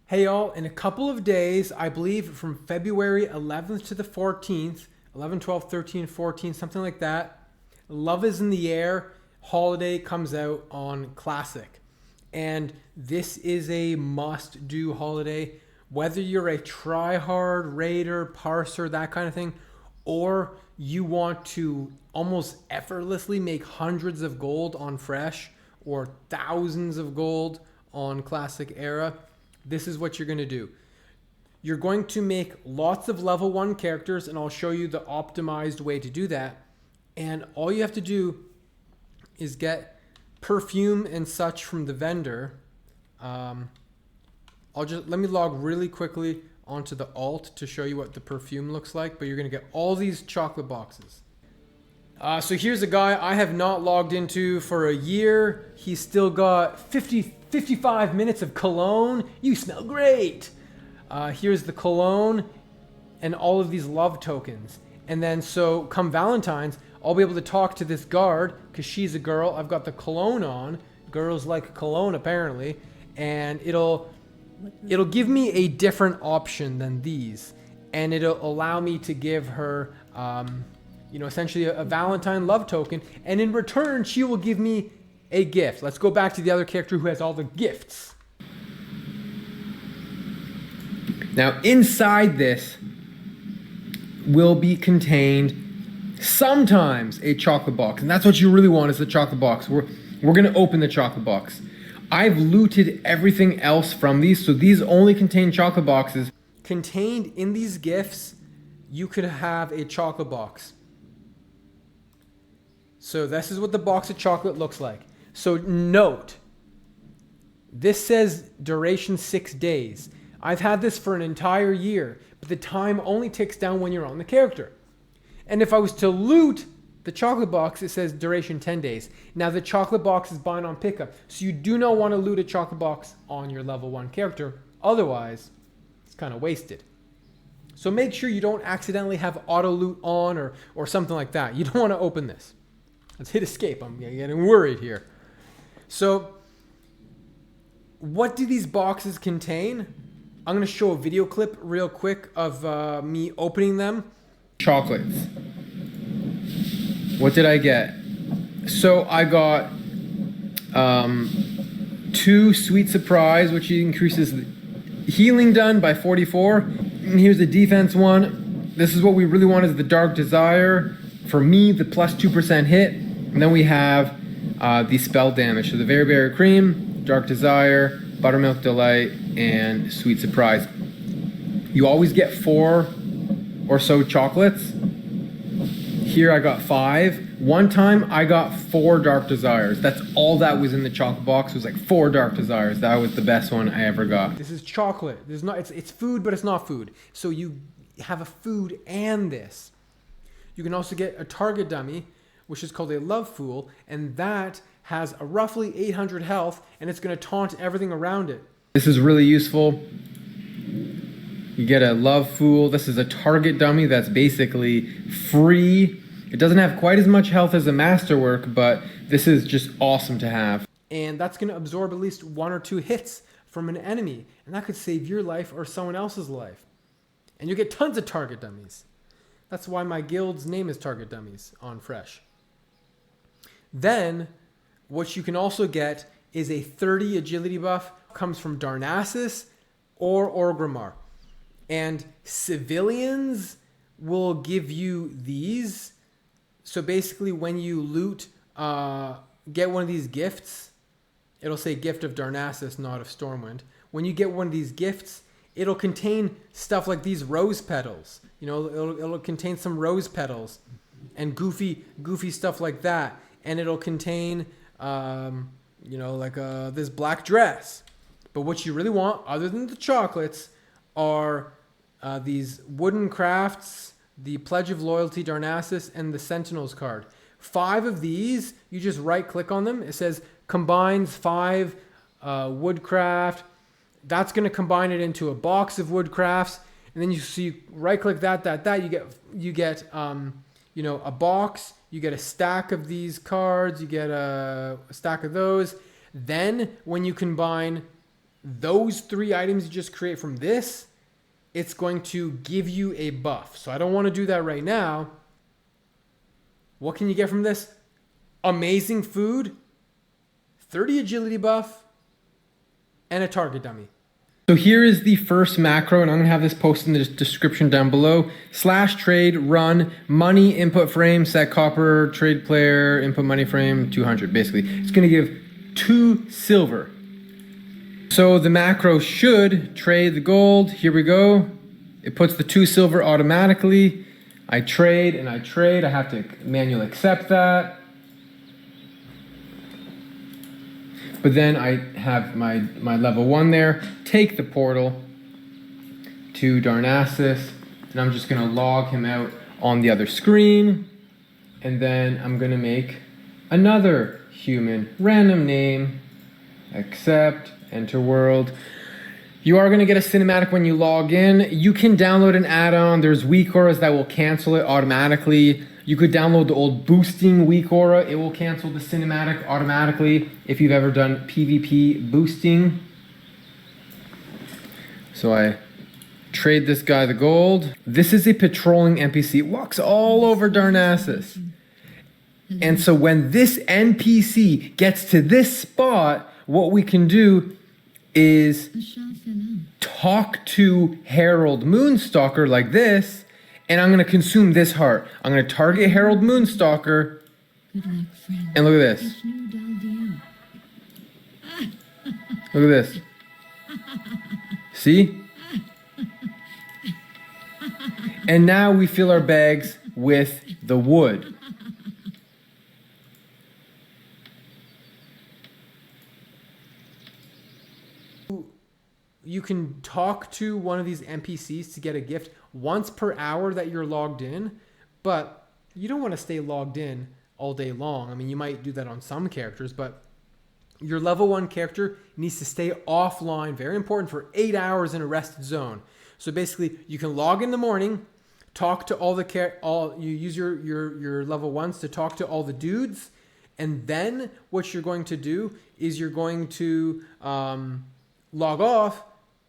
Hey y'all, in a couple of days, I believe from February 11th to the 14th, 11, 12, 13, 14, something like that, Love is in the Air holiday comes out on Classic. And this is a must-do holiday. Whether you're a try-hard, raider, parser, that kind of thing, or you want to almost effortlessly make hundreds of gold on Fresh or thousands of gold on Classic Era, this is what you're going to do. You're going to make lots of level 1 characters, and I'll show you the optimized way to do that. And all you have to do is get perfume and such from the vendor. Let me log really quickly onto the alt to show you what the perfume looks like, but you're going to get all these chocolate boxes. So here's a guy I have not logged into for a year. He's still got 55 minutes of cologne. You smell great. Here's the cologne and all of these love tokens. And then so come Valentine's, I'll be able to talk to this guard because she's a girl. I've got the cologne on. Girls like cologne apparently. And it'll give me a different option than these. And it'll allow me to give her essentially a Valentine love token, and in return she will give me a gift. Let's go back to the other character who has all the gifts. Now inside this will be contained sometimes a chocolate box, and that's what you really want, is the chocolate box. We're gonna open the chocolate box. I've looted everything else from these, so these only contain chocolate boxes. Contained in these gifts, you could have a chocolate box. So this is what the box of chocolate looks like. So note, this says duration 6 days. I've had this for an entire year, but the time only ticks down when you're on the character. And if I was to loot the chocolate box, it says duration 10 days. Now the chocolate box is bind on pickup, so you do not want to loot a chocolate box on your level 1 character. Otherwise, it's kind of wasted. So make sure you don't accidentally have auto loot on or something like that. You don't want to open this. Let's hit escape. I'm getting worried here. So what do these boxes contain? I'm going to show a video clip real quick of me opening them. Chocolates. What did I get? So I got 2 Sweet Surprise, which increases the healing done by 44. And here's the defense one. This is what we really want, is the Dark Desire. For me, the plus 2% hit. And then we have the spell damage. So the Very Berry Cream, Dark Desire, Buttermilk Delight, and Sweet Surprise. You always get 4 or so chocolates. Here I got 5. One time I got 4 Dark Desires. That's all that was in the chocolate box, was like 4 Dark Desires. That was the best one I ever got. This is chocolate. It's food, but it's not food. So you have a food and this. You can also get a target dummy, which is called a Love Fool, and that has a roughly 800 health, and it's going to taunt everything around it. This is really useful. You get a Love Fool. This is a target dummy that's basically free. It doesn't have quite as much health as a Masterwork, but this is just awesome to have. And that's going to absorb at least 1 or 2 hits from an enemy, and that could save your life or someone else's life. And you get tons of target dummies. That's why my guild's name is Target Dummies on Fresh. Then, what you can also get is a 30 agility buff. Comes from Darnassus or Orgrimmar. And civilians will give you these. So basically when you loot, get one of these gifts, it'll say Gift of Darnassus, not of Stormwind. When you get one of these gifts, it'll contain stuff like these rose petals. You know, it'll contain some rose petals and goofy stuff like that. And it'll contain, this black dress. But what you really want, other than the chocolates, are these wooden crafts, the Pledge of Loyalty Darnassus, and the Sentinels card. 5 of these, you just right-click on them. It says combines 5 woodcraft. That's going to combine it into a box of woodcrafts. And then you right-click that. You get a box. You get a stack of these cards. You get a stack of those. Then when you combine those 3 items you just create from this, it's going to give you a buff. So I don't want to do that right now. What can you get from this? Amazing food, 30 agility buff, and a target dummy. So here is the first macro, and I'm gonna have this posted in the description down below. /trade run money input frame set copper trade player input money frame 200. Basically, it's gonna give 2 silver. So the macro should trade the gold. Here we go. It puts the 2 silver automatically. I trade and I trade. I have to manually accept that. But then I have my level 1 there. Take the portal to Darnassus, and I'm just gonna log him out on the other screen. And then I'm gonna make another human, random name, accept, enter world. You are gonna get a cinematic when you log in. You can download an add-on. There's weak auras that will cancel it automatically. You could download the old boosting weak aura. It will cancel the cinematic automatically if you've ever done PvP boosting. So I trade this guy the gold. This is a patrolling NPC. It walks all over Darnassus. And so when this NPC gets to this spot, what we can do is talk to Herald Moonstalker like this, and I'm going to consume this heart. I'm going to target Herald Moonstalker, and look at this. Look at this. See? And now we fill our bags with the wood. You can talk to one of these NPCs to get a gift once per hour that you're logged in, but you don't want to stay logged in all day long. I mean, you might do that on some characters, but your level 1 character needs to stay offline, very important, for 8 hours in a rested zone. So basically, you can log in the morning, talk to you use your level 1s to talk to all the dudes, and then what you're going to do is you're going to log off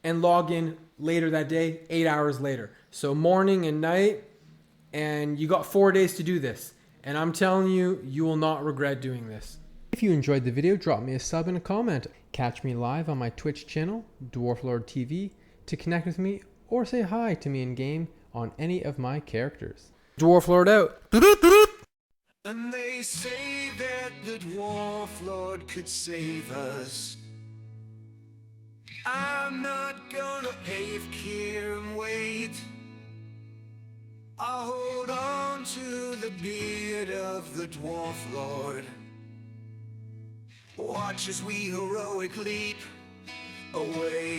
and log in later that day, 8 hours later. So morning and night, and you got 4 days to do this. And I'm telling you, you will not regret doing this. If you enjoyed the video, drop me a sub and a comment. Catch me live on my Twitch channel, Dwarflord TV, to connect with me or say hi to me in game on any of my characters. Dwarflord out. And they say that the Dwarf Lord could save us. I'm not gonna pave here and wait. I'll hold on to the beard of the Dwarf Lord. Watch as we heroic leap away.